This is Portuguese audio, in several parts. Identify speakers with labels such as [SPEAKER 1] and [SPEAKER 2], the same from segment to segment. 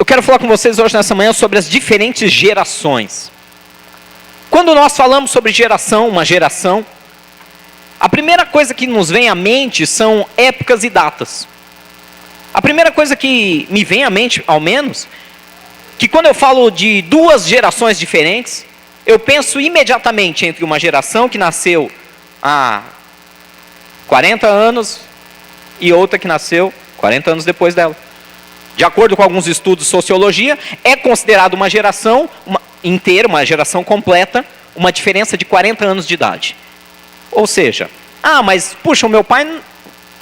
[SPEAKER 1] quero falar com vocês hoje nessa manhã sobre as diferentes gerações. Quando nós falamos sobre geração, uma geração, a primeira coisa que nos vem à mente são épocas e datas. A primeira coisa que me vem à mente, ao menos, que quando eu falo de duas gerações diferentes, eu penso imediatamente entre uma geração que nasceu há 40 anos e outra que nasceu 40 anos depois dela. De acordo com alguns estudos de sociologia, é considerado uma geração inteira, uma geração completa, uma diferença de 40 anos de idade. Ou seja, mas puxa, o meu pai,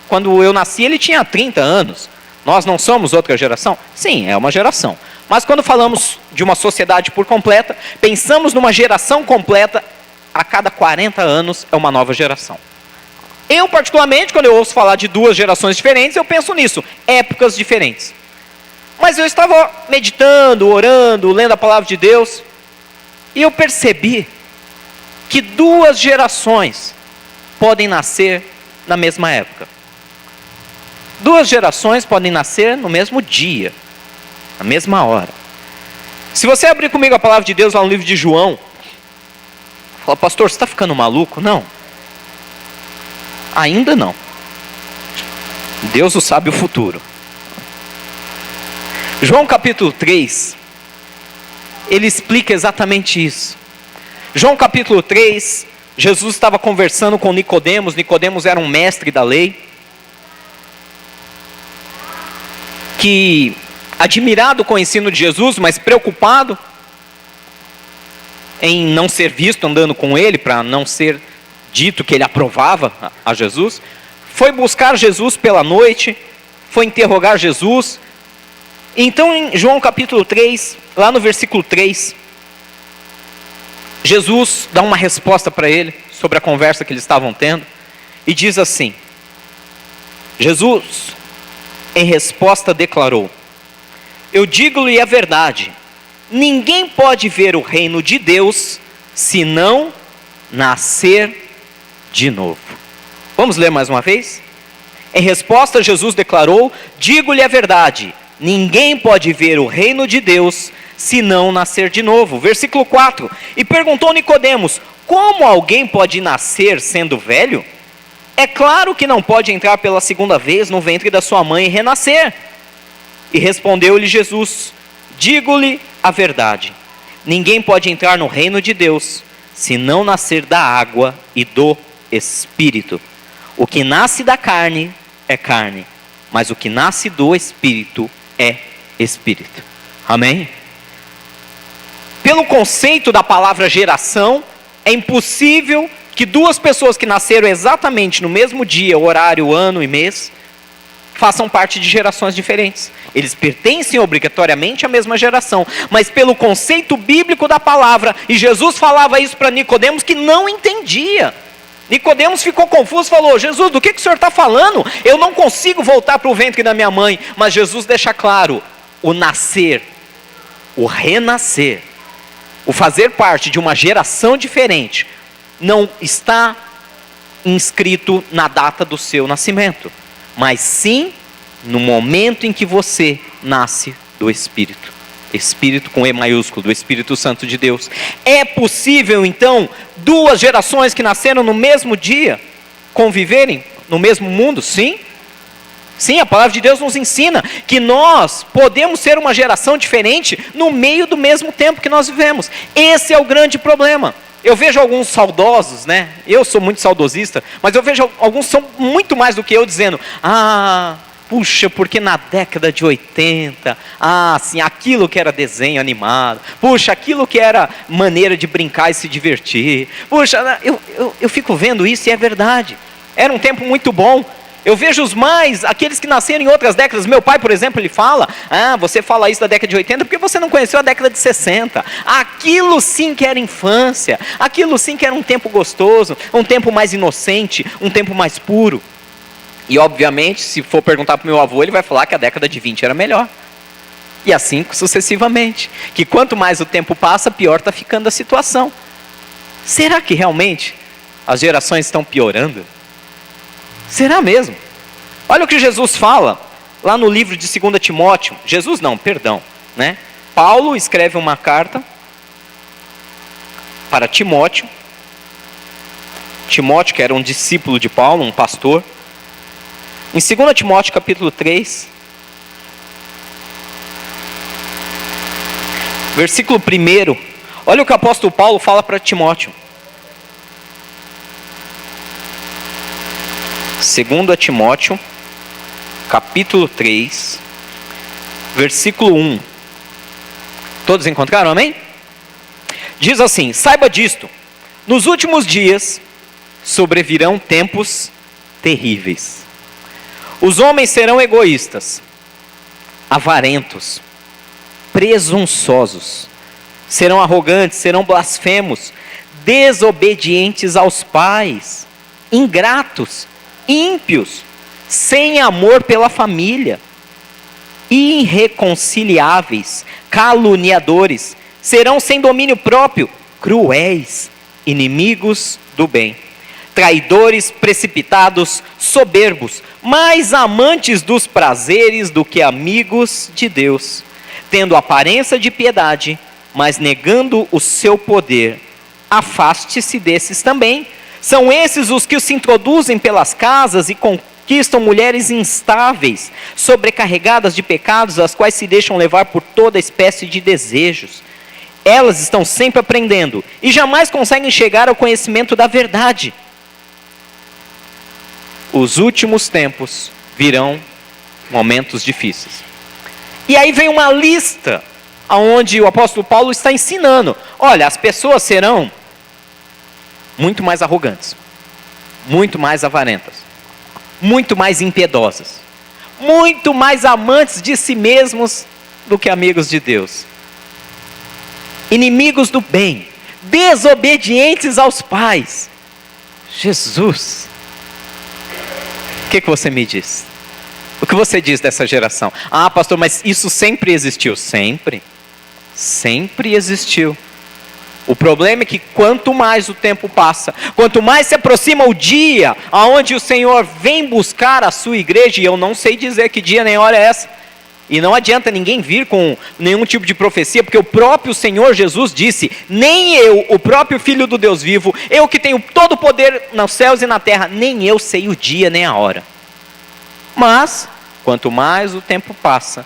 [SPEAKER 1] quando eu nasci, ele tinha 30 anos. Nós não somos outra geração? Sim, é uma geração. Mas quando falamos de uma sociedade por completa, pensamos numa geração completa, a cada 40 anos é uma nova geração. Eu, particularmente, quando eu ouço falar de duas gerações diferentes, eu penso nisso, épocas diferentes. Mas eu estava meditando, orando, lendo a palavra de Deus, e eu percebi que duas gerações podem nascer na mesma época. Duas gerações podem nascer no mesmo dia, na mesma hora. Se você abrir comigo a palavra de Deus lá no livro de João, fala, pastor, você está ficando maluco? Não. Ainda não. Deus o sabe o futuro. João capítulo 3, ele explica exatamente isso. João capítulo 3, Jesus estava conversando com Nicodemos. Nicodemos era um mestre da lei, que, admirado com o ensino de Jesus, mas preocupado em não ser visto andando com ele, para não ser dito que ele aprovava a Jesus, foi buscar Jesus pela noite, foi interrogar Jesus. Então em João capítulo 3, lá no versículo 3, Jesus dá uma resposta para ele, sobre a conversa que eles estavam tendo, e diz assim, Jesus, em resposta, declarou, eu digo-lhe a verdade, ninguém pode ver o reino de Deus, se não nascer de novo. Vamos ler mais uma vez? Em resposta, Jesus declarou, digo-lhe a verdade, ninguém pode ver o reino de Deus, se não nascer de novo. Versículo 4, e perguntou Nicodemos, como alguém pode nascer sendo velho? É claro que não pode entrar pela segunda vez no ventre da sua mãe e renascer. E respondeu-lhe Jesus, digo-lhe a verdade, ninguém pode entrar no reino de Deus, se não nascer da água e do Espírito. O que nasce da carne é carne, mas o que nasce do Espírito é Espírito. Amém? Pelo conceito da palavra geração, é impossível que duas pessoas que nasceram exatamente no mesmo dia, horário, ano e mês, façam parte de gerações diferentes. Eles pertencem obrigatoriamente à mesma geração, mas pelo conceito bíblico da palavra, e Jesus falava isso para Nicodemos que não entendia. Nicodemos ficou confuso, falou, Jesus, do que o senhor está falando? Eu não consigo voltar para o ventre da minha mãe. Mas Jesus deixa claro, o nascer, o renascer, o fazer parte de uma geração diferente, não está inscrito na data do seu nascimento, mas sim no momento em que você nasce do Espírito. Espírito com E maiúsculo, do Espírito Santo de Deus. É possível então duas gerações que nasceram no mesmo dia conviverem no mesmo mundo? Sim. Sim, a palavra de Deus nos ensina que nós podemos ser uma geração diferente no meio do mesmo tempo que nós vivemos. Esse é o grande problema. Eu vejo alguns saudosos, né? Eu sou muito saudosista, mas eu vejo alguns são muito mais do que eu dizendo, puxa, porque na década de 80, sim, aquilo que era desenho animado, puxa, aquilo que era maneira de brincar e se divertir, puxa, eu fico vendo isso e é verdade, era um tempo muito bom. Eu vejo aqueles que nasceram em outras décadas. Meu pai, por exemplo, ele fala, você fala isso da década de 80 porque você não conheceu a década de 60. Aquilo sim que era infância, aquilo sim que era um tempo gostoso, um tempo mais inocente, um tempo mais puro. E obviamente, se for perguntar para o meu avô, ele vai falar que a década de 20 era melhor. E assim sucessivamente. Que quanto mais o tempo passa, pior está ficando a situação. Será que realmente as gerações estão piorando? Será mesmo? Olha o que Jesus fala lá no livro de 2 Timóteo. Jesus não, perdão. né? Paulo escreve uma carta para Timóteo. Timóteo, que era um discípulo de Paulo, um pastor. Em 2 Timóteo capítulo 3, versículo 1, olha o que o apóstolo Paulo fala para Timóteo. 2 Timóteo capítulo 3, versículo 1. Todos encontraram, amém? Diz assim: saiba disto, nos últimos dias sobrevirão tempos terríveis. Os homens serão egoístas, avarentos, presunçosos, serão arrogantes, serão blasfemos, desobedientes aos pais, ingratos, ímpios, sem amor pela família, irreconciliáveis, caluniadores, serão sem domínio próprio, cruéis, inimigos do bem, traidores, precipitados, soberbos, mais amantes dos prazeres do que amigos de Deus, tendo aparência de piedade, mas negando o seu poder. Afaste-se desses também. São esses os que se introduzem pelas casas e conquistam mulheres instáveis, sobrecarregadas de pecados, as quais se deixam levar por toda espécie de desejos. Elas estão sempre aprendendo e jamais conseguem chegar ao conhecimento da verdade. Os últimos tempos virão momentos difíceis. E aí vem uma lista onde o apóstolo Paulo está ensinando. Olha, as pessoas serão muito mais arrogantes, muito mais avarentas, muito mais impiedosas, muito mais amantes de si mesmos do que amigos de Deus, inimigos do bem, desobedientes aos pais. Jesus, o que você me diz? O que você diz dessa geração? Ah, pastor, mas isso sempre existiu. Sempre existiu. O problema é que quanto mais o tempo passa, quanto mais se aproxima o dia aonde o Senhor vem buscar a sua igreja, e eu não sei dizer que dia nem hora é essa, e não adianta ninguém vir com nenhum tipo de profecia, porque o próprio Senhor Jesus disse: nem eu, o próprio Filho do Deus vivo, eu que tenho todo o poder nos céus e na terra, nem eu sei o dia nem a hora. Mas, quanto mais o tempo passa,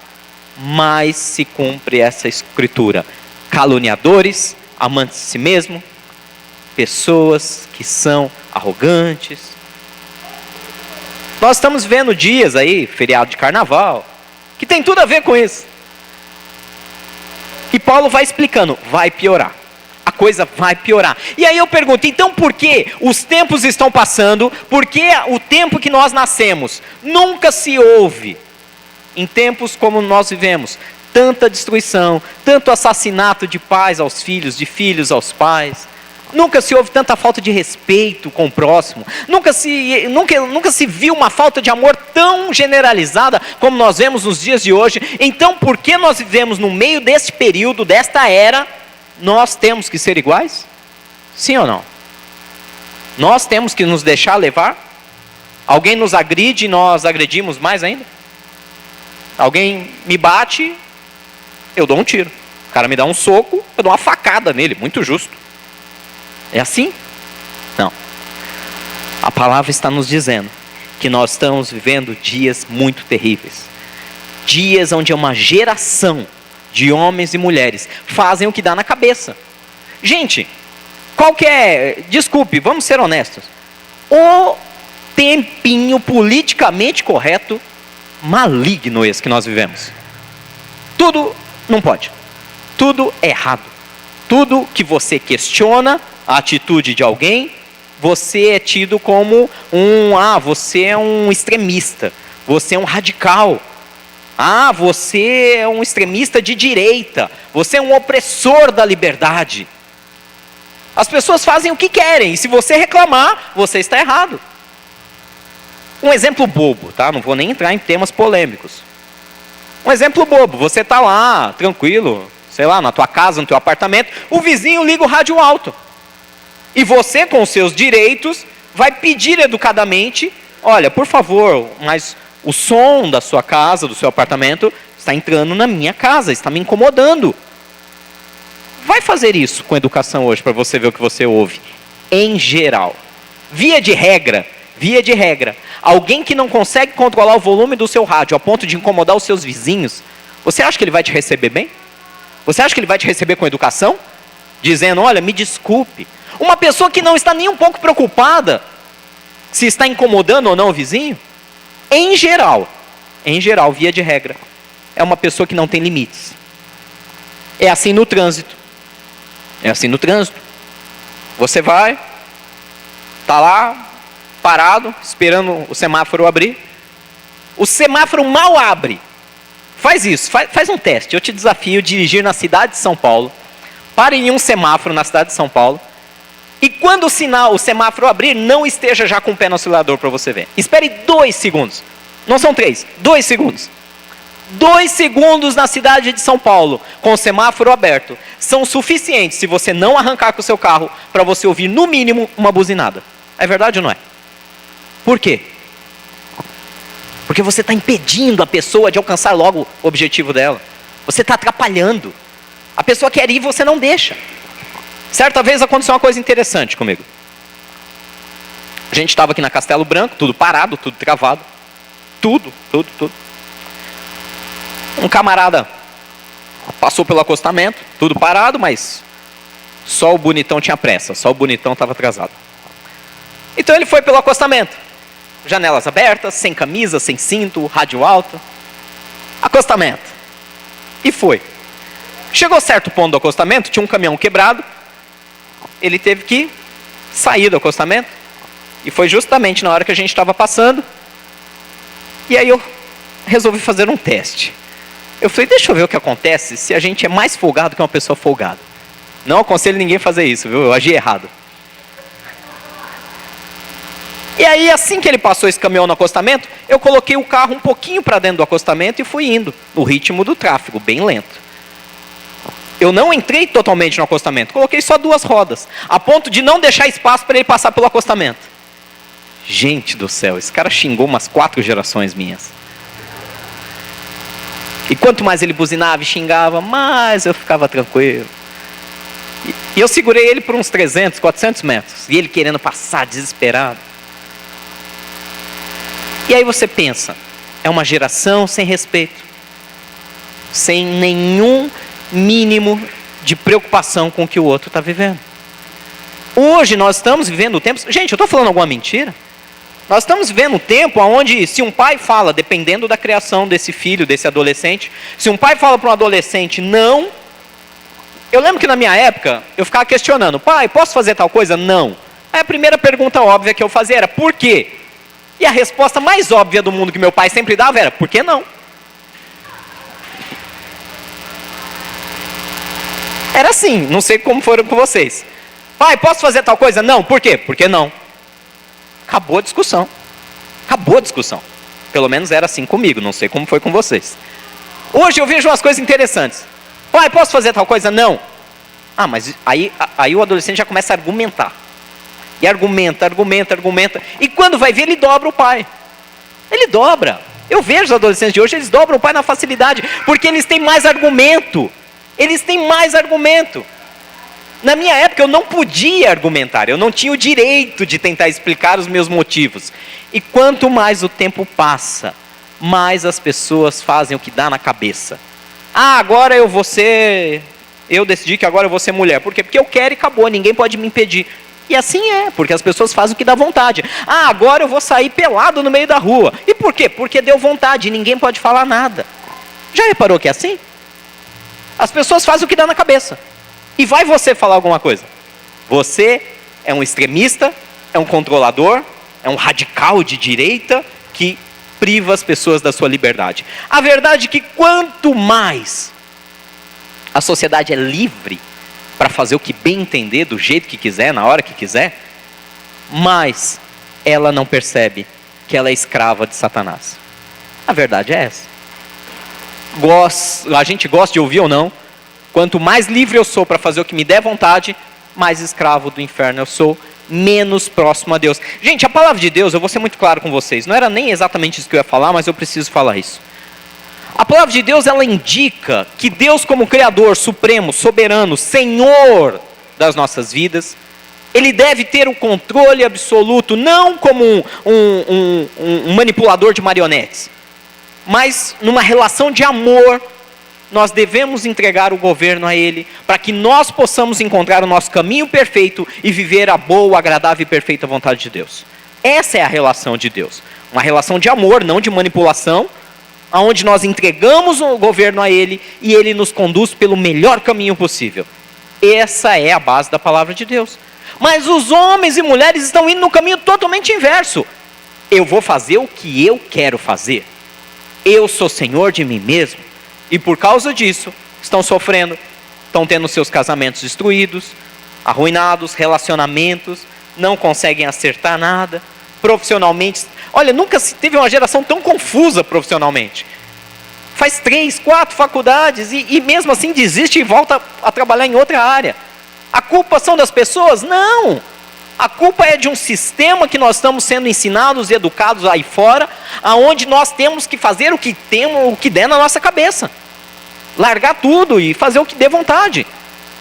[SPEAKER 1] mais se cumpre essa escritura. Caluniadores, amantes de si mesmo, pessoas que são arrogantes. Nós estamos vendo dias aí, feriado de carnaval, que tem tudo a ver com isso. E Paulo vai explicando, vai piorar. A coisa vai piorar. E aí eu pergunto, então por que os tempos estão passando? Por que o tempo que nós nascemos nunca se ouve, em tempos como nós vivemos, tanta destruição, tanto assassinato de pais aos filhos, de filhos aos pais? Nunca se houve tanta falta de respeito com o próximo. Nunca se viu uma falta de amor tão generalizada como nós vemos nos dias de hoje. Então por que nós vivemos no meio deste período, desta era, nós temos que ser iguais? Sim ou não? Nós temos que nos deixar levar? Alguém nos agride e nós agredimos mais ainda? Alguém me bate, eu dou um tiro. O cara me dá um soco, eu dou uma facada nele, muito justo. É assim? Não. A palavra está nos dizendo que nós estamos vivendo dias muito terríveis. Dias onde uma geração de homens e mulheres fazem o que dá na cabeça. Gente, desculpe, vamos ser honestos, o tempinho politicamente correto, maligno esse que nós vivemos. Tudo não pode, tudo é errado, tudo que você questiona a atitude de alguém, você é tido como você é um extremista, você é um radical. Você é um extremista de direita, você é um opressor da liberdade. As pessoas fazem o que querem, e se você reclamar, você está errado. Um exemplo bobo, tá? Não vou nem entrar em temas polêmicos. Um exemplo bobo, você está lá, tranquilo, sei lá, na tua casa, no teu apartamento, o vizinho liga o rádio alto. E você, com os seus direitos, vai pedir educadamente: olha, por favor, mas o som da sua casa, do seu apartamento, está entrando na minha casa, está me incomodando. Vai fazer isso com educação hoje, para você ver o que você ouve. Em geral. Via de regra, alguém que não consegue controlar o volume do seu rádio a ponto de incomodar os seus vizinhos, você acha que ele vai te receber bem? Você acha que ele vai te receber com educação? Dizendo, olha, me desculpe. Uma pessoa que não está nem um pouco preocupada se está incomodando ou não o vizinho, em geral, via de regra, é uma pessoa que não tem limites. É assim no trânsito. Você vai, está lá, parado, esperando o semáforo abrir. O semáforo mal abre. Faz isso, faz um teste. Eu te desafio a dirigir na cidade de São Paulo. Pare em um semáforo na cidade de São Paulo. E quando o semáforo abrir, não esteja já com o pé no acelerador para você ver. Espere 2 segundos. Não são 3, 2 segundos. 2 segundos na cidade de São Paulo, com o semáforo aberto, são suficientes, se você não arrancar com o seu carro, para você ouvir, no mínimo, uma buzinada. É verdade ou não é? Por quê? Porque você está impedindo a pessoa de alcançar logo o objetivo dela. Você está atrapalhando. A pessoa quer ir e você não deixa. Certa vez aconteceu uma coisa interessante comigo. A gente estava aqui na Castelo Branco, tudo parado, tudo travado. Tudo. Um camarada passou pelo acostamento, tudo parado, mas só o bonitão tinha pressa, só o bonitão estava atrasado. Então ele foi pelo acostamento. Janelas abertas, sem camisa, sem cinto, rádio alto. Acostamento. E foi. Chegou certo ponto do acostamento, tinha um caminhão quebrado. Ele teve que sair do acostamento. E foi justamente na hora que a gente estava passando. E aí eu resolvi fazer um teste. Eu falei, deixa eu ver o que acontece se a gente é mais folgado que uma pessoa folgada. Não aconselho ninguém a fazer isso, viu? Eu agi errado. E aí, assim que ele passou esse caminhão no acostamento, eu coloquei o carro um pouquinho para dentro do acostamento e fui indo, no ritmo do tráfego, bem lento. Eu não entrei totalmente no acostamento, coloquei só 2 rodas, a ponto de não deixar espaço para ele passar pelo acostamento. Gente do céu, esse cara xingou umas 4 gerações minhas. E quanto mais ele buzinava e xingava, mais eu ficava tranquilo. E eu segurei ele por uns 300, 400 metros. E ele querendo passar, desesperado. E aí você pensa, é uma geração sem respeito. Sem nenhum mínimo de preocupação com o que o outro está vivendo. Hoje nós estamos vivendo o tempo... Gente, eu estou falando alguma mentira? Nós estamos vivendo um tempo onde, se um pai fala, dependendo da criação desse filho, desse adolescente, se um pai fala para um adolescente, não... Eu lembro que na minha época, eu ficava questionando, pai, posso fazer tal coisa? Não. Aí a primeira pergunta óbvia que eu fazia era, por quê? E a resposta mais óbvia do mundo que meu pai sempre dava era, por que não? Era assim, não sei como foram com vocês. Pai, posso fazer tal coisa? Não. Por quê? Por que não? Acabou a discussão. Pelo menos era assim comigo, não sei como foi com vocês. Hoje eu vejo umas coisas interessantes. Pai, posso fazer tal coisa? Não. Ah, mas aí o adolescente já começa a argumentar. E argumenta. E quando vai ver, ele dobra o pai. Ele dobra. Eu vejo os adolescentes de hoje, eles dobram o pai na facilidade, porque eles têm mais argumento. Na minha época eu não podia argumentar, eu não tinha o direito de tentar explicar os meus motivos. E quanto mais o tempo passa, mais as pessoas fazem o que dá na cabeça. Ah, agora eu decidi que agora eu vou ser mulher. Por quê? Porque eu quero e acabou, ninguém pode me impedir. E assim é, porque as pessoas fazem o que dá vontade. Ah, agora eu vou sair pelado no meio da rua. E por quê? Porque deu vontade e ninguém pode falar nada. Já reparou que é assim? As pessoas fazem o que dá na cabeça. E vai você falar alguma coisa. Você é um extremista, é um controlador, é um radical de direita que priva as pessoas da sua liberdade. A verdade é que quanto mais a sociedade é livre para fazer o que bem entender, do jeito que quiser, na hora que quiser, mais ela não percebe que ela é escrava de Satanás. A verdade é essa. A gente gosta de ouvir ou não, quanto mais livre eu sou para fazer o que me der vontade, mais escravo do inferno eu sou, menos próximo a Deus. Gente, a palavra de Deus, eu vou ser muito claro com vocês, não era nem exatamente isso que eu ia falar, mas eu preciso falar isso. A palavra de Deus, ela indica que Deus, como Criador, Supremo, Soberano, Senhor das nossas vidas, Ele deve ter o controle absoluto, não como um manipulador de marionetes, mas numa relação de amor. Nós devemos entregar o governo a Ele, para que nós possamos encontrar o nosso caminho perfeito e viver a boa, agradável e perfeita vontade de Deus. Essa é a relação de Deus. Uma relação de amor, não de manipulação, onde nós entregamos o governo a Ele e Ele nos conduz pelo melhor caminho possível. Essa é a base da palavra de Deus. Mas os homens e mulheres estão indo no caminho totalmente inverso. Eu vou fazer o que eu quero fazer. Eu sou senhor de mim mesmo. E por causa disso, estão sofrendo, estão tendo seus casamentos destruídos, arruinados, relacionamentos, não conseguem acertar nada, profissionalmente. Olha, nunca se teve uma geração tão confusa profissionalmente. Faz 3, 4 faculdades e mesmo assim desiste e volta a trabalhar em outra área. A culpa são das pessoas? Não! A culpa é de um sistema que nós estamos sendo ensinados e educados aí fora, aonde nós temos que fazer o que der na nossa cabeça. Largar tudo e fazer o que dê vontade.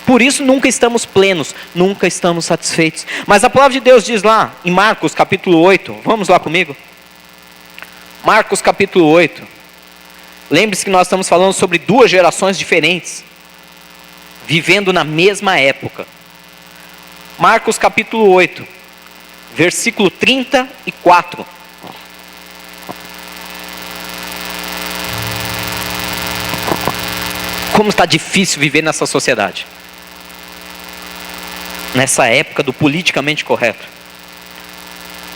[SPEAKER 1] Por isso nunca estamos plenos, nunca estamos satisfeitos. Mas a palavra de Deus diz lá, em Marcos capítulo 8, vamos lá comigo? Marcos capítulo 8. Lembre-se que nós estamos falando sobre 2 gerações diferentes, vivendo na mesma época. Marcos capítulo 8, versículo 34. Como está difícil viver nessa sociedade. Nessa época do politicamente correto.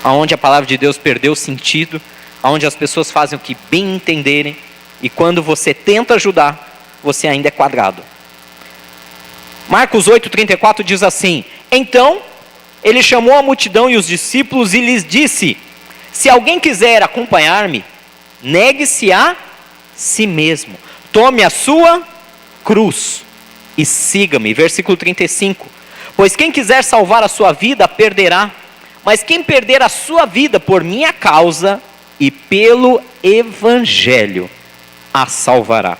[SPEAKER 1] Onde a palavra de Deus perdeu o sentido, onde as pessoas fazem o que bem entenderem, e quando você tenta ajudar, você ainda é quadrado. Marcos 8,34 diz assim: então, ele chamou a multidão e os discípulos e lhes disse: se alguém quiser acompanhar-me, negue-se a si mesmo, tome a sua cruz e siga-me. Versículo 35: pois quem quiser salvar a sua vida, a perderá, mas quem perder a sua vida por minha causa e pelo evangelho, a salvará.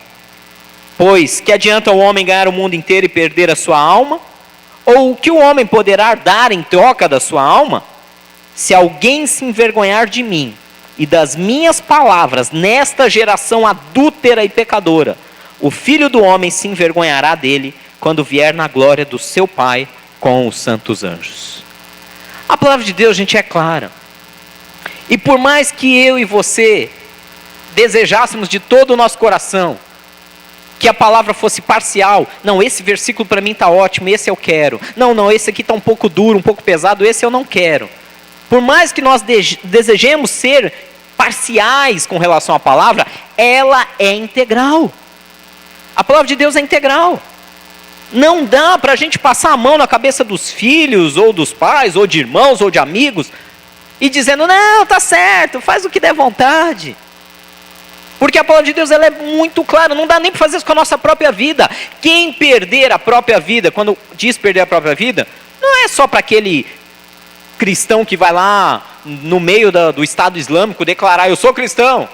[SPEAKER 1] Pois que adianta o homem ganhar o mundo inteiro e perder a sua alma? Ou o que o homem poderá dar em troca da sua alma? Se alguém se envergonhar de mim e das minhas palavras nesta geração adúltera e pecadora, o Filho do Homem se envergonhará dele quando vier na glória do seu Pai com os santos anjos. A palavra de Deus, gente, é clara. E por mais que eu e você desejássemos de todo o nosso coração que a palavra fosse parcial, não, esse versículo para mim está ótimo, esse eu quero. Não, esse aqui está um pouco duro, um pouco pesado, esse eu não quero. Por mais que nós desejemos ser parciais com relação à palavra, ela é integral. A palavra de Deus é integral. Não dá para a gente passar a mão na cabeça dos filhos, ou dos pais, ou de irmãos, ou de amigos, e dizendo, não, está certo, faz o que der vontade. Porque a palavra de Deus ela é muito clara, não dá nem para fazer isso com a nossa própria vida. Quem perder a própria vida, quando diz perder a própria vida, não é só para aquele cristão que vai lá no meio do Estado Islâmico declarar, eu sou cristão.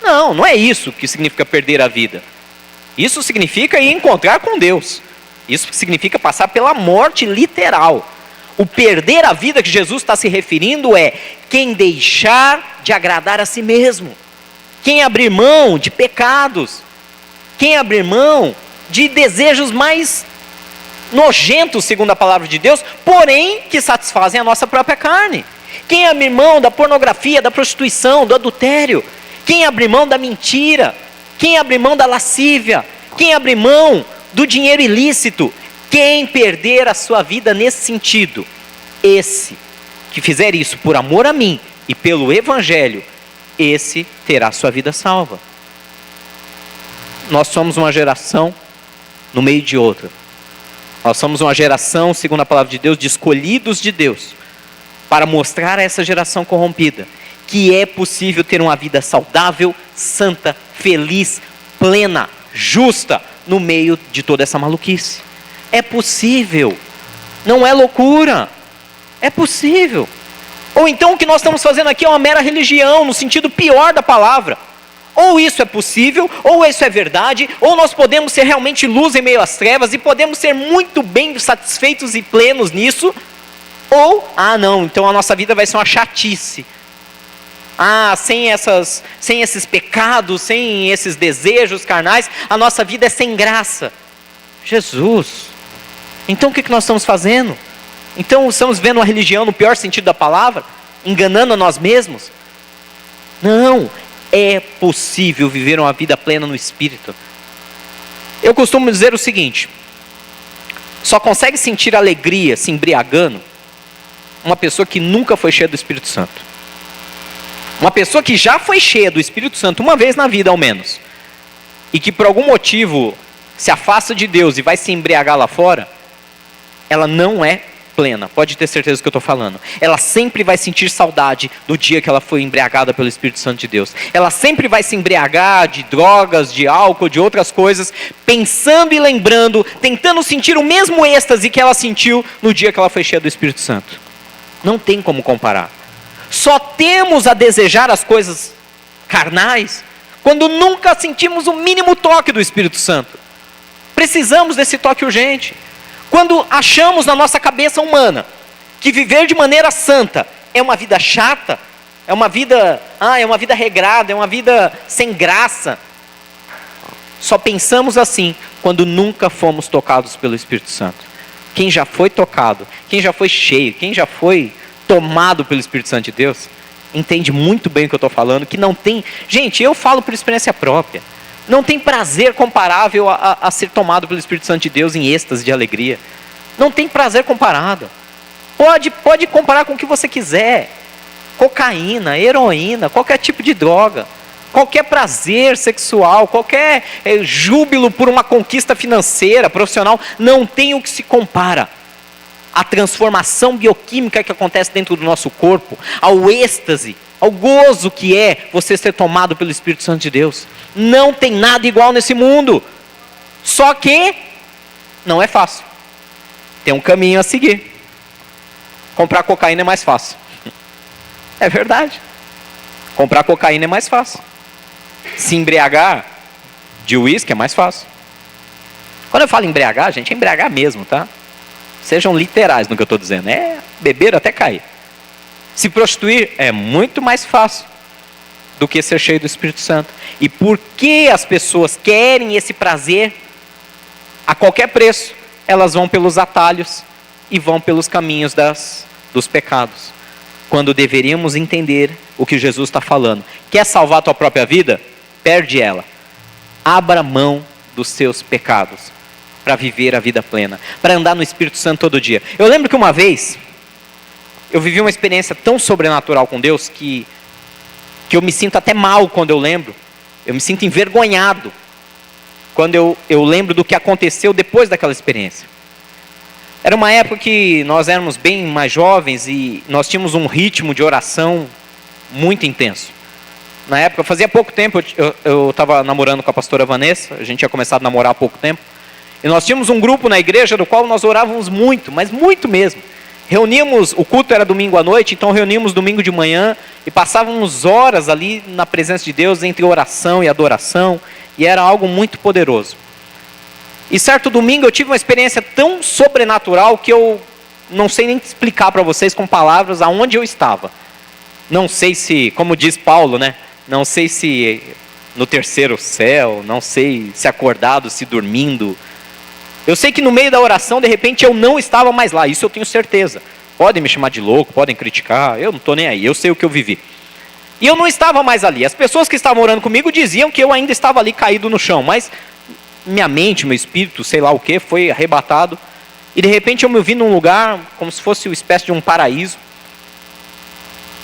[SPEAKER 1] Não é isso que significa perder a vida. Isso significa ir encontrar com Deus. Isso significa passar pela morte literal. O perder a vida que Jesus está se referindo é quem deixar de agradar a si mesmo. Quem abrir mão de pecados, quem abrir mão de desejos mais nojentos, segundo a palavra de Deus, porém que satisfazem a nossa própria carne. Quem abrir mão da pornografia, da prostituição, do adultério, quem abrir mão da mentira, quem abrir mão da lascívia, quem abrir mão do dinheiro ilícito, quem perder a sua vida nesse sentido, esse que fizer isso por amor a mim e pelo evangelho, esse terá sua vida salva. Nós somos uma geração no meio de outra. Nós somos uma geração, segundo a palavra de Deus, de escolhidos de Deus, para mostrar a essa geração corrompida que é possível ter uma vida saudável, santa, feliz, plena, justa, no meio de toda essa maluquice. É possível, não é loucura, é possível. Ou então o que nós estamos fazendo aqui é uma mera religião, no sentido pior da palavra, Ou isso é possível, ou isso é verdade, ou nós podemos ser realmente luz em meio às trevas e podemos ser muito bem satisfeitos e plenos nisso, ou, não, então a nossa vida vai ser uma chatice. Sem esses pecados, sem esses desejos carnais, a nossa vida é sem graça. Jesus, então o que nós estamos fazendo? Então estamos vendo a religião no pior sentido da palavra? Enganando a nós mesmos? Não, é possível viver uma vida plena no Espírito. Eu costumo dizer o seguinte: só consegue sentir alegria se embriagando uma pessoa que nunca foi cheia do Espírito Santo. Uma pessoa que já foi cheia do Espírito Santo uma vez na vida ao menos, e que por algum motivo se afasta de Deus e vai se embriagar lá fora, ela não é plena, pode ter certeza do que eu estou falando. Ela sempre vai sentir saudade do dia que ela foi embriagada pelo Espírito Santo de Deus. Ela sempre vai se embriagar de drogas, de álcool, de outras coisas, pensando e lembrando, tentando sentir o mesmo êxtase que ela sentiu no dia que ela foi cheia do Espírito Santo. Não tem como comparar. Só temos a desejar as coisas carnais quando nunca sentimos o mínimo toque do Espírito Santo. Precisamos desse toque urgente. Quando achamos na nossa cabeça humana que viver de maneira santa é uma vida chata, é uma vida regrada, é uma vida sem graça, só pensamos assim quando nunca fomos tocados pelo Espírito Santo. Quem já foi tocado, quem já foi cheio, quem já foi tomado pelo Espírito Santo de Deus, entende muito bem o que eu estou falando, que não tem... Gente, eu falo por experiência própria. Não tem prazer comparável a ser tomado pelo Espírito Santo de Deus em êxtase de alegria. Não tem prazer comparado. Pode comparar com o que você quiser. Cocaína, heroína, qualquer tipo de droga. Qualquer prazer sexual, qualquer júbilo por uma conquista financeira, profissional, não tem o que se compara. A transformação bioquímica que acontece dentro do nosso corpo, ao êxtase, ao gozo que é você ser tomado pelo Espírito Santo de Deus. Não tem nada igual nesse mundo. Só que não é fácil. Tem um caminho a seguir. Comprar cocaína é mais fácil. É verdade. Comprar cocaína é mais fácil. Se embriagar de uísque é mais fácil. Quando eu falo embriagar, gente, é embriagar mesmo, tá? Sejam literais no que eu estou dizendo. É beber até cair. Se prostituir é muito mais fácil do que ser cheio do Espírito Santo. E por que as pessoas querem esse prazer a qualquer preço? Elas vão pelos atalhos e vão pelos caminhos dos pecados. Quando deveríamos entender o que Jesus está falando. Quer salvar a tua própria vida? Perde ela. Abra mão dos seus pecados para viver a vida plena, para andar no Espírito Santo todo dia. Eu lembro que uma vez eu vivi uma experiência tão sobrenatural com Deus que eu me sinto até mal quando eu lembro. Eu me sinto envergonhado quando eu lembro do que aconteceu depois daquela experiência. Era uma época que nós éramos bem mais jovens e nós tínhamos um ritmo de oração muito intenso. Na época, fazia pouco tempo, eu estava namorando com a pastora Vanessa, a gente tinha começado a namorar há pouco tempo, e nós tínhamos um grupo na igreja do qual nós orávamos muito, mas muito mesmo. Reuníamos, o culto era domingo à noite, então reuníamos domingo de manhã e passávamos horas ali na presença de Deus entre oração e adoração, e era algo muito poderoso. E certo domingo eu tive uma experiência tão sobrenatural que eu não sei nem explicar para vocês com palavras aonde eu estava. Não sei se, como diz Paulo, né? Não sei se no terceiro céu, não sei se acordado, se dormindo. Eu sei que no meio da oração, de repente, eu não estava mais lá, isso eu tenho certeza. Podem me chamar de louco, podem criticar, eu não estou nem aí, eu sei o que eu vivi. E eu não estava mais ali. As pessoas que estavam orando comigo diziam que eu ainda estava ali caído no chão, mas minha mente, meu espírito, sei lá o que, foi arrebatado. E de repente eu me vi num lugar como se fosse uma espécie de um paraíso.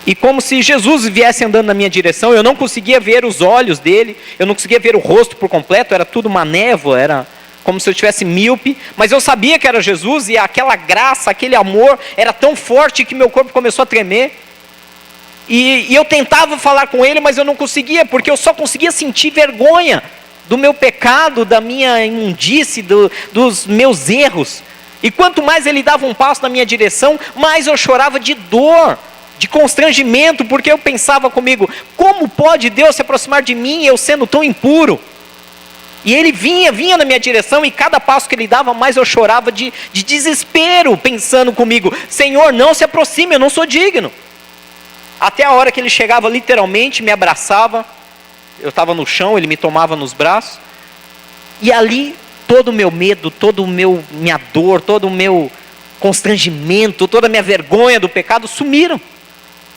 [SPEAKER 1] E como se Jesus viesse andando na minha direção, eu não conseguia ver os olhos dele, eu não conseguia ver o rosto por completo, era tudo uma névoa, era como se eu tivesse míope, mas eu sabia que era Jesus e aquela graça, aquele amor era tão forte que meu corpo começou a tremer. E eu tentava falar com ele, mas eu não conseguia, porque eu só conseguia sentir vergonha do meu pecado, da minha imundície, dos meus erros. E quanto mais ele dava um passo na minha direção, mais eu chorava de dor, de constrangimento, porque eu pensava comigo, como pode Deus se aproximar de mim, eu sendo tão impuro? E ele vinha na minha direção, e cada passo que ele dava, mais eu chorava de desespero, pensando comigo, Senhor, não se aproxime, eu não sou digno. Até a hora que ele chegava literalmente, me abraçava, eu estava no chão, ele me tomava nos braços, e ali todo o meu medo, toda minha dor, todo o meu constrangimento, toda a minha vergonha do pecado sumiram,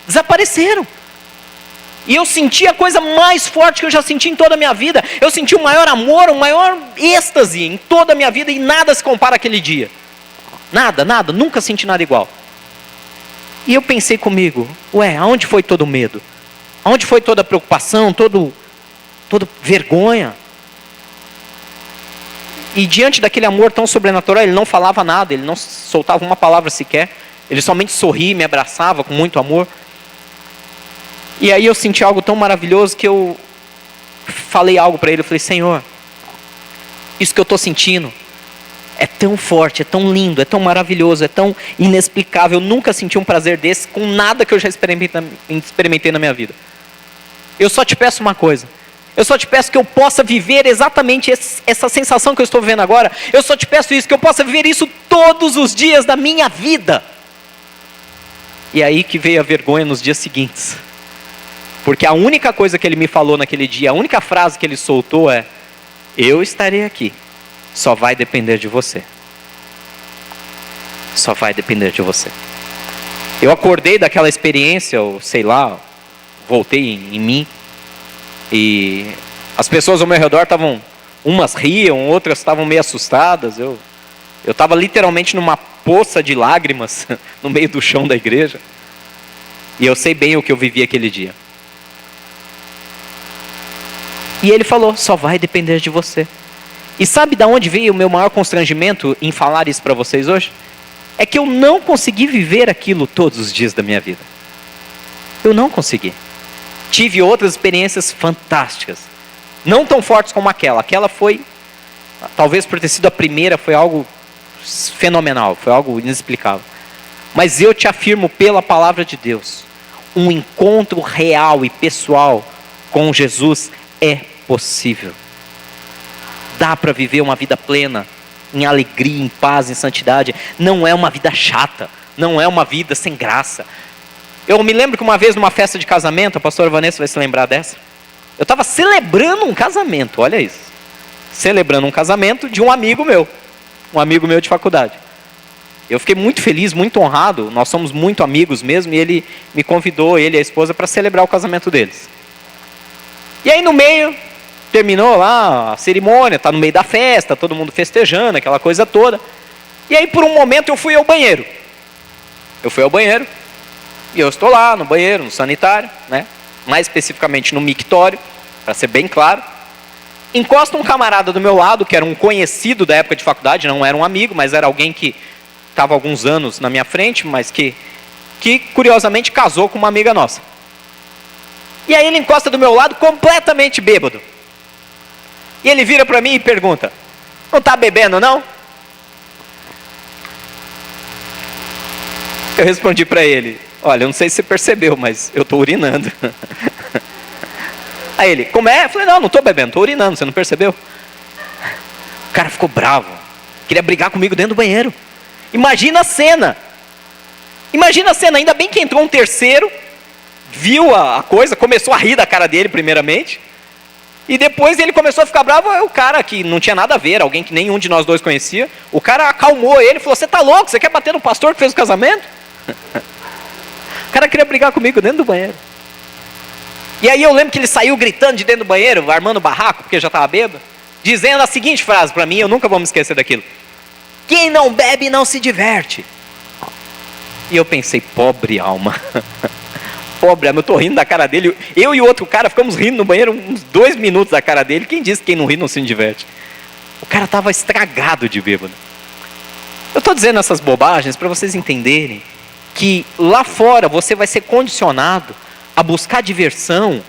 [SPEAKER 1] desapareceram. E eu senti a coisa mais forte que eu já senti em toda a minha vida. Eu senti o maior amor, o maior êxtase em toda a minha vida, e nada se compara àquele dia. Nada, nunca senti nada igual. E eu pensei comigo, aonde foi todo o medo? Aonde foi toda a preocupação, toda vergonha? E diante daquele amor tão sobrenatural, ele não falava nada, ele não soltava uma palavra sequer, ele somente sorria e me abraçava com muito amor. E aí eu senti algo tão maravilhoso que eu falei algo para ele, eu falei, Senhor, isso que eu estou sentindo é tão forte, é tão lindo, é tão maravilhoso, é tão inexplicável, eu nunca senti um prazer desse com nada que eu já experimentei na minha vida. Eu só te peço uma coisa, eu só te peço que eu possa viver exatamente essa sensação que eu estou vivendo agora. Eu só te peço isso, que eu possa viver isso todos os dias da minha vida. E aí que veio a vergonha nos dias seguintes. Porque a única coisa que ele me falou naquele dia, a única frase que ele soltou é, eu estarei aqui, só vai depender de você. Só vai depender de você. Eu acordei daquela experiência, ou sei lá, voltei em mim. E as pessoas ao meu redor estavam, umas riam, outras estavam meio assustadas. Eu estava literalmente numa poça de lágrimas no meio do chão da igreja. E eu sei bem o que eu vivi aquele dia. E ele falou, só vai depender de você. E sabe de onde veio o meu maior constrangimento em falar isso para vocês hoje? É que eu não consegui viver aquilo todos os dias da minha vida. Eu não consegui. Tive outras experiências fantásticas. Não tão fortes como aquela. Aquela foi, talvez por ter sido a primeira, foi algo fenomenal. Foi algo inexplicável. Mas eu te afirmo pela palavra de Deus, um encontro real e pessoal com Jesus é possível. Dá para viver uma vida plena, em alegria, em paz, em santidade. Não é uma vida chata. Não é uma vida sem graça. Eu me lembro que uma vez numa festa de casamento, a pastora Vanessa vai se lembrar dessa. Eu estava celebrando um casamento, olha isso. Celebrando um casamento de um amigo meu de faculdade. Eu fiquei muito feliz, muito honrado, nós somos muito amigos mesmo, e ele me convidou, ele e a esposa, para celebrar o casamento deles. E aí no meio, terminou lá a cerimônia, está no meio da festa, todo mundo festejando, aquela coisa toda. E aí por um momento eu fui ao banheiro. E eu estou lá no banheiro, no sanitário, né? Mais especificamente no mictório, para ser bem claro. Encosta um camarada do meu lado, que era um conhecido da época de faculdade, não era um amigo, mas era alguém que estava há alguns anos na minha frente, mas que curiosamente casou com uma amiga nossa. E aí ele encosta do meu lado completamente bêbado. E ele vira para mim e pergunta, não está bebendo não? Eu respondi para ele, olha, eu não sei se você percebeu, mas eu estou urinando. Aí ele, como é? Eu falei, não estou bebendo, estou urinando, você não percebeu? O cara ficou bravo, queria brigar comigo dentro do banheiro. Imagina a cena, ainda bem que entrou um terceiro, viu a coisa, começou a rir da cara dele primeiramente, e depois ele começou a ficar bravo, o cara que não tinha nada a ver, alguém que nenhum de nós dois conhecia, o cara acalmou ele, falou, você tá louco, você quer bater no pastor que fez o casamento? O cara queria brigar comigo dentro do banheiro. E aí eu lembro que ele saiu gritando de dentro do banheiro, armando barraco, porque já estava bêbado, dizendo a seguinte frase para mim, eu nunca vou me esquecer daquilo, quem não bebe não se diverte. E eu pensei, pobre alma, pobre alma, eu estou rindo da cara dele, eu e o outro cara ficamos rindo no banheiro uns 2 minutos da cara dele, quem disse que quem não ri não se diverte? O cara estava estragado de bêbado. Eu estou dizendo essas bobagens para vocês entenderem que lá fora você vai ser condicionado a buscar diversão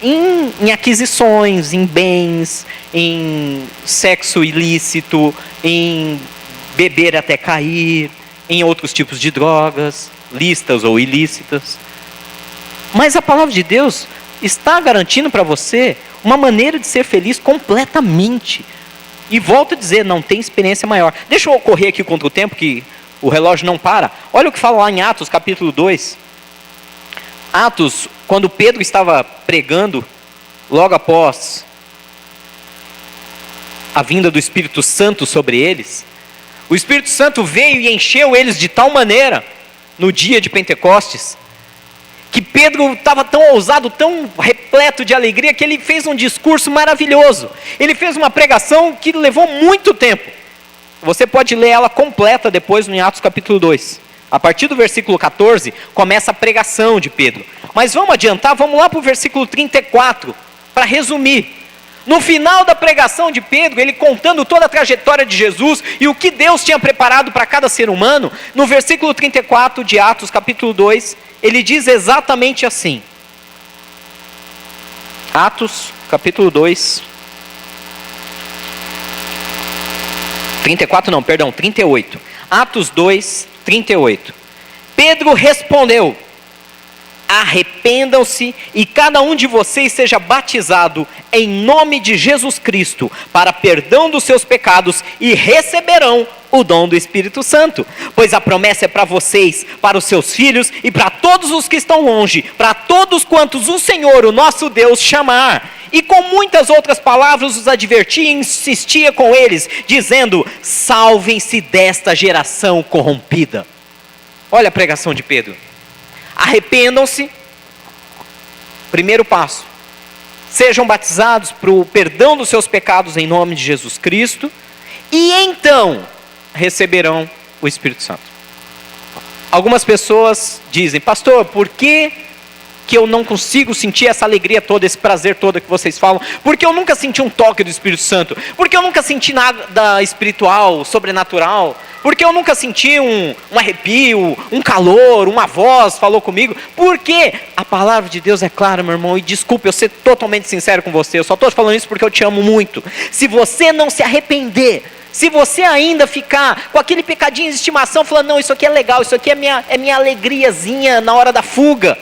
[SPEAKER 1] em aquisições, em bens, em sexo ilícito, em beber até cair, em outros tipos de drogas. lícitas ou ilícitas. Mas a palavra de Deus está garantindo para você uma maneira de ser feliz completamente. E volto a dizer, não tem experiência maior. Deixa eu correr aqui contra o tempo, que o relógio não para. Olha o que fala lá em Atos capítulo 2. Atos, quando Pedro estava pregando, logo após a vinda do Espírito Santo sobre eles, o Espírito Santo veio e encheu eles de tal maneira, no dia de Pentecostes, que Pedro estava tão ousado, tão repleto de alegria, que ele fez um discurso maravilhoso. Ele fez uma pregação que levou muito tempo. Você pode ler ela completa depois em Atos capítulo 2. A partir do versículo 14, começa a pregação de Pedro. Mas vamos adiantar, vamos lá para o versículo 34, para resumir. No final da pregação de Pedro, ele contando toda a trajetória de Jesus e o que Deus tinha preparado para cada ser humano, no versículo 34 de Atos capítulo 2, ele diz exatamente assim. Atos capítulo 2, 38. Atos 2, 38. Pedro respondeu: arrependam-se e cada um de vocês seja batizado em nome de Jesus Cristo para perdão dos seus pecados e receberão o dom do Espírito Santo. Pois a promessa é para vocês, para os seus filhos e para todos os que estão longe, para todos quantos o Senhor, o nosso Deus, chamar. E com muitas outras palavras os advertia e insistia com eles, dizendo: salvem-se desta geração corrompida. Olha a pregação de Pedro. Arrependam-se, primeiro passo, sejam batizados para o perdão dos seus pecados em nome de Jesus Cristo, e então receberão o Espírito Santo. Algumas pessoas dizem: pastor, por que eu não consigo sentir essa alegria toda, esse prazer todo que vocês falam? Porque eu nunca senti um toque do Espírito Santo? Porque eu nunca senti nada espiritual, sobrenatural? Porque eu nunca senti um arrepio, um calor, uma voz falou comigo? Porque a palavra de Deus é clara, meu irmão, e desculpe eu ser totalmente sincero com você, eu só estou falando isso porque eu te amo muito. Se você não se arrepender, se você ainda ficar com aquele pecadinho de estimação, falando: não, isso aqui é legal, isso aqui é minha alegriazinha na hora da fuga,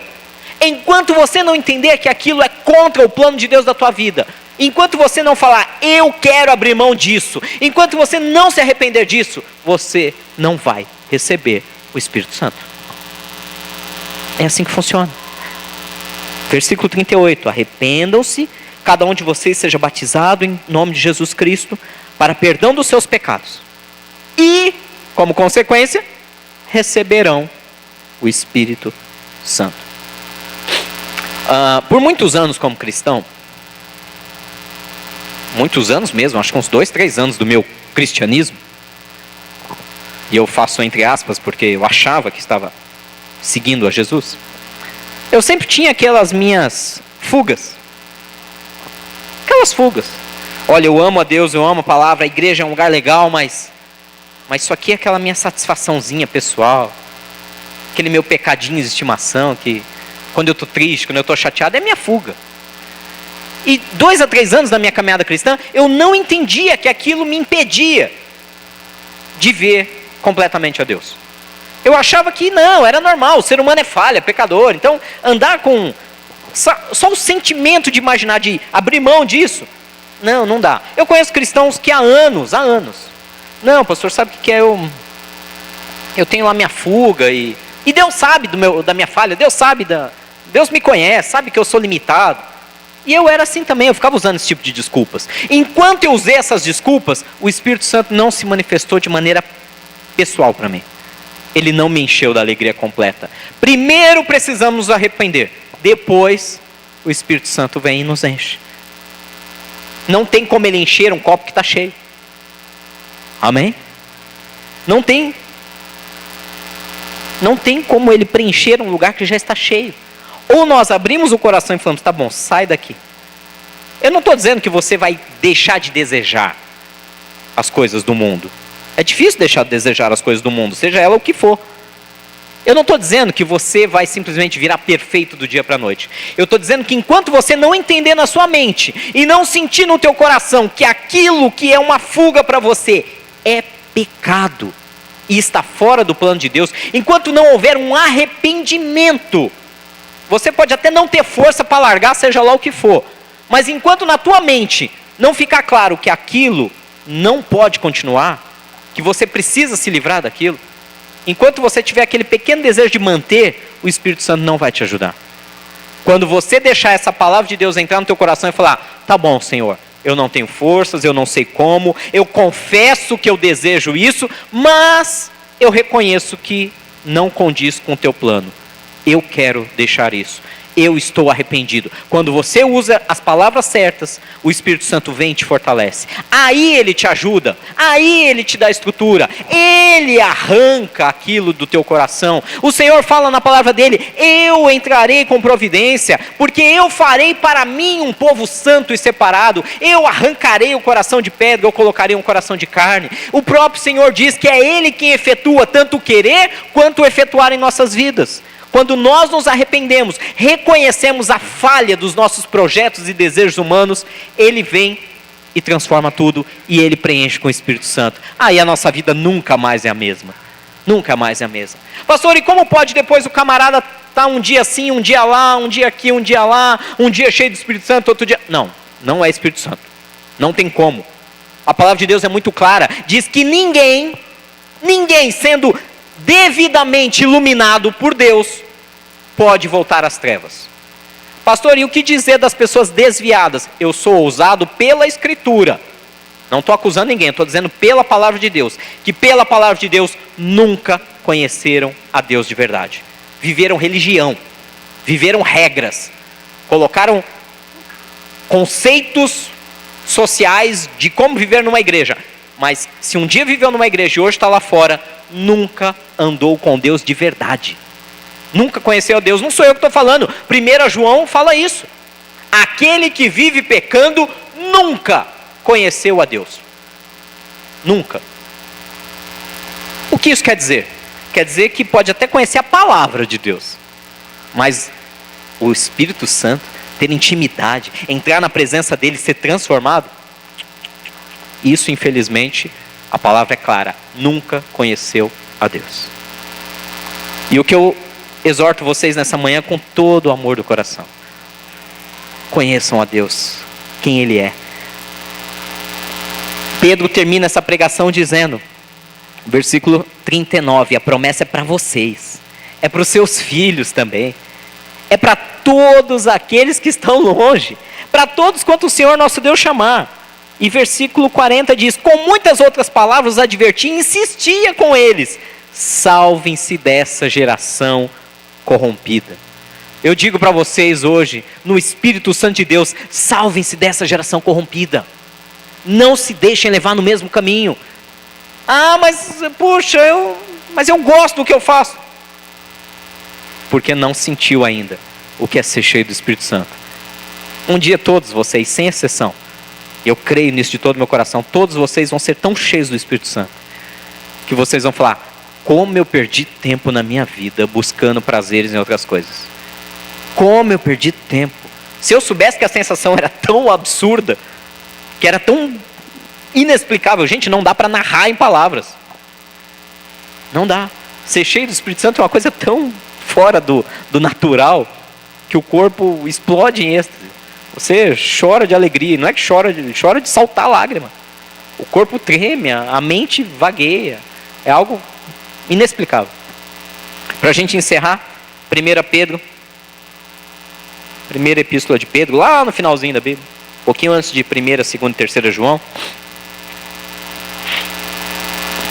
[SPEAKER 1] enquanto você não entender que aquilo é contra o plano de Deus da tua vida, enquanto você não falar: eu quero abrir mão disso, enquanto você não se arrepender disso, você não vai receber o Espírito Santo. É assim que funciona. Versículo 38, arrependam-se, cada um de vocês seja batizado em nome de Jesus Cristo, para perdão dos seus pecados. E, como consequência, receberão o Espírito Santo. Por muitos anos como cristão, muitos anos mesmo, acho que uns 2, 3 anos do meu cristianismo, e eu faço entre aspas porque eu achava que estava seguindo a Jesus, eu sempre tinha aquelas minhas fugas. Aquelas fugas. Olha, eu amo a Deus, eu amo a palavra, a igreja é um lugar legal, mas isso aqui é aquela minha satisfaçãozinha pessoal, aquele meu pecadinho de estimação, que quando eu estou triste, quando eu estou chateado, é minha fuga. E 2 a 3 anos da minha caminhada cristã, eu não entendia que aquilo me impedia de ver completamente a Deus. Eu achava que não, era normal, o ser humano é falha, é pecador. Então, andar com só o sentimento de imaginar, de abrir mão disso, não dá. Eu conheço cristãos que há anos, não, pastor, sabe o que é? Eu tenho lá minha fuga, e Deus sabe da minha falha, Deus me conhece, sabe que eu sou limitado. E eu era assim também, eu ficava usando esse tipo de desculpas. Enquanto eu usei essas desculpas, o Espírito Santo não se manifestou de maneira pessoal para mim. Ele não me encheu da alegria completa. Primeiro precisamos nos arrepender, depois o Espírito Santo vem e nos enche. Não tem como ele encher um copo que está cheio. Amém? Não tem como ele preencher um lugar que já está cheio. Ou nós abrimos o coração e falamos: tá bom, sai daqui. Eu não estou dizendo que você vai deixar de desejar as coisas do mundo. É difícil deixar de desejar as coisas do mundo, seja ela o que for. Eu não estou dizendo que você vai simplesmente virar perfeito do dia para a noite. Eu estou dizendo que enquanto você não entender na sua mente e não sentir no teu coração que aquilo que é uma fuga para você é pecado, e está fora do plano de Deus, enquanto não houver um arrependimento, você pode até não ter força para largar, seja lá o que for, mas enquanto na tua mente não ficar claro que aquilo não pode continuar, que você precisa se livrar daquilo, enquanto você tiver aquele pequeno desejo de manter, o Espírito Santo não vai te ajudar. Quando você deixar essa palavra de Deus entrar no teu coração e falar, tá bom, Senhor, eu não tenho forças, eu não sei como, eu confesso que eu desejo isso, mas eu reconheço que não condiz com o teu plano. Eu quero deixar isso. Eu estou arrependido. Quando você usa as palavras certas, o Espírito Santo vem e te fortalece. Aí ele te ajuda, aí ele te dá estrutura, ele arranca aquilo do teu coração. O Senhor fala na palavra dele, eu entrarei com providência, porque eu farei para mim um povo santo e separado, eu arrancarei o coração de pedra, eu colocarei um coração de carne. O próprio Senhor diz que é ele quem efetua tanto o querer, quanto o efetuar em nossas vidas. Quando nós nos arrependemos, reconhecemos a falha dos nossos projetos e desejos humanos, ele vem e transforma tudo e ele preenche com o Espírito Santo. Aí a nossa vida nunca mais é a mesma. Nunca mais é a mesma. Pastor, e como pode depois o camarada estar um dia assim, um dia lá, um dia aqui, um dia lá, um dia cheio do Espírito Santo, outro dia... Não, não é Espírito Santo. Não tem como. A palavra de Deus é muito clara. Diz que ninguém sendo devidamente iluminado por Deus, pode voltar às trevas. Pastor, e o que dizer das pessoas desviadas? Eu sou ousado pela Escritura. Não estou acusando ninguém, estou dizendo pela palavra de Deus. Que pela palavra de Deus nunca conheceram a Deus de verdade. Viveram religião, viveram regras, colocaram conceitos sociais de como viver numa igreja. Mas se um dia viveu numa igreja e hoje está lá fora, nunca andou com Deus de verdade. Nunca conheceu a Deus. Não sou eu que estou falando. 1 João fala isso. Aquele que vive pecando nunca conheceu a Deus. Nunca. O que isso quer dizer? Quer dizer que pode até conhecer a palavra de Deus, mas o Espírito Santo, ter intimidade, entrar na presença dele, ser transformado, isso infelizmente, a palavra é clara, nunca conheceu a Deus. E o que eu exorto vocês nessa manhã com todo o amor do coração, conheçam a Deus, quem Ele é. Pedro termina essa pregação dizendo, versículo 39, a promessa é para vocês, é para os seus filhos também, é para todos aqueles que estão longe, para todos quanto o Senhor nosso Deus chamar. E versículo 40 diz, com muitas outras palavras advertia e insistia com eles, salvem-se dessa geração corrompida. Eu digo para vocês hoje, no Espírito Santo de Deus, salvem-se dessa geração corrompida. Não se deixem levar no mesmo caminho. Ah, mas puxa, eu gosto do que eu faço. Porque não sentiu ainda o que é ser cheio do Espírito Santo. Um dia todos vocês, sem exceção, eu creio nisso de todo o meu coração, todos vocês vão ser tão cheios do Espírito Santo, que vocês vão falar, como eu perdi tempo na minha vida buscando prazeres em outras coisas. Como eu perdi tempo. Se eu soubesse que a sensação era tão absurda, que era tão inexplicável, gente, não dá para narrar em palavras. Não dá. Ser cheio do Espírito Santo é uma coisa tão fora do natural, que o corpo explode em êxtase. Você chora de alegria, não é que chora de saltar lágrima. O corpo treme, a mente vagueia. É algo inexplicável. Para a gente encerrar, 1 Pedro, primeira epístola de Pedro, lá no finalzinho da Bíblia, um pouquinho antes de 1ª, 2ª e 3ª João.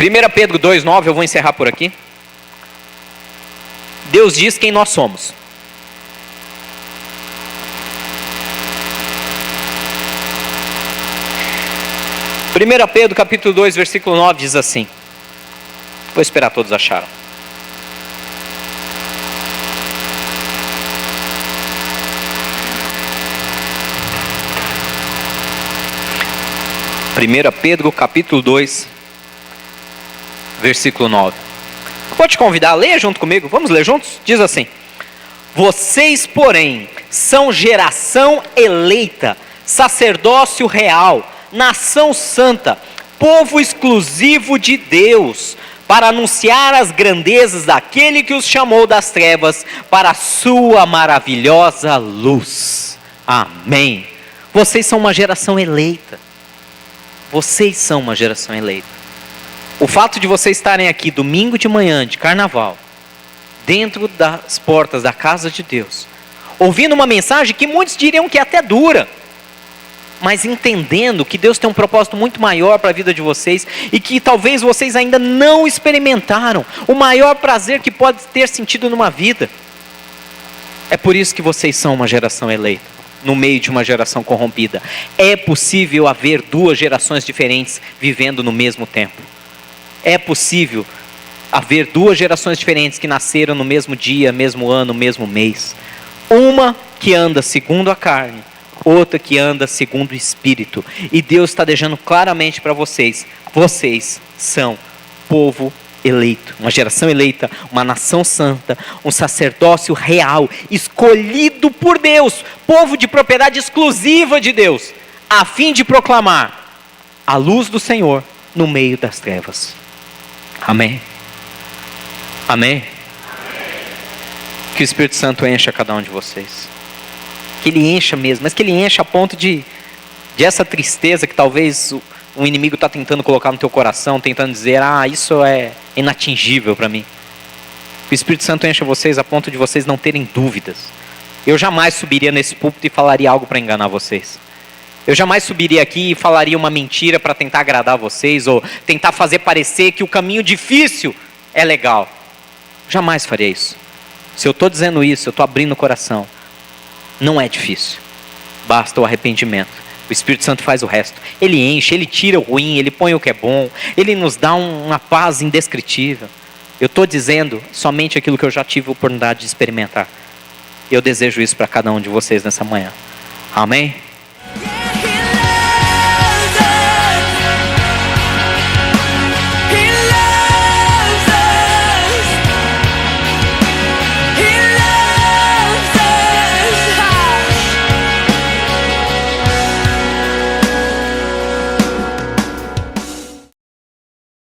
[SPEAKER 1] 1 Pedro 2,9, eu vou encerrar por aqui. Deus diz quem nós somos. Primeira Pedro capítulo 2, versículo 9 diz assim. Vou esperar todos acharem. Primeira Pedro capítulo 2, versículo 9. Vou te convidar a ler junto comigo. Vamos ler juntos? Diz assim. Vocês, porém, são geração eleita, sacerdócio real, nação santa, povo exclusivo de Deus, para anunciar as grandezas daquele que os chamou das trevas para a sua maravilhosa luz. Amém. Vocês são uma geração eleita. Vocês são uma geração eleita. O fato de vocês estarem aqui domingo de manhã de carnaval, dentro das portas da casa de Deus, ouvindo uma mensagem que muitos diriam que é até dura, mas entendendo que Deus tem um propósito muito maior para a vida de vocês e que talvez vocês ainda não experimentaram o maior prazer que pode ter sentido numa vida. É por isso que vocês são uma geração eleita, no meio de uma geração corrompida. É possível haver duas gerações diferentes vivendo no mesmo tempo. É possível haver duas gerações diferentes que nasceram no mesmo dia, mesmo ano, mesmo mês. Uma que anda segundo a carne, outra que anda segundo o Espírito. E Deus está deixando claramente para vocês: vocês são povo eleito, uma geração eleita, uma nação santa, um sacerdócio real, escolhido por Deus, povo de propriedade exclusiva de Deus, a fim de proclamar a luz do Senhor no meio das trevas. Amém? Amém? Que o Espírito Santo encha cada um de vocês. Que Ele encha mesmo, mas que Ele encha a ponto de essa tristeza que talvez o inimigo está tentando colocar no teu coração, tentando dizer: isso é inatingível para mim. Que o Espírito Santo encha vocês a ponto de vocês não terem dúvidas. Eu jamais subiria nesse púlpito e falaria algo para enganar vocês. Eu jamais subiria aqui e falaria uma mentira para tentar agradar vocês, ou tentar fazer parecer que o caminho difícil é legal. Jamais faria isso. Se eu estou dizendo isso, eu estou abrindo o coração. Não é difícil. Basta o arrependimento. O Espírito Santo faz o resto. Ele enche, Ele tira o ruim, Ele põe o que é bom. Ele nos dá uma paz indescritível. Eu estou dizendo somente aquilo que eu já tive a oportunidade de experimentar. Eu desejo isso para cada um de vocês nessa manhã. Amém?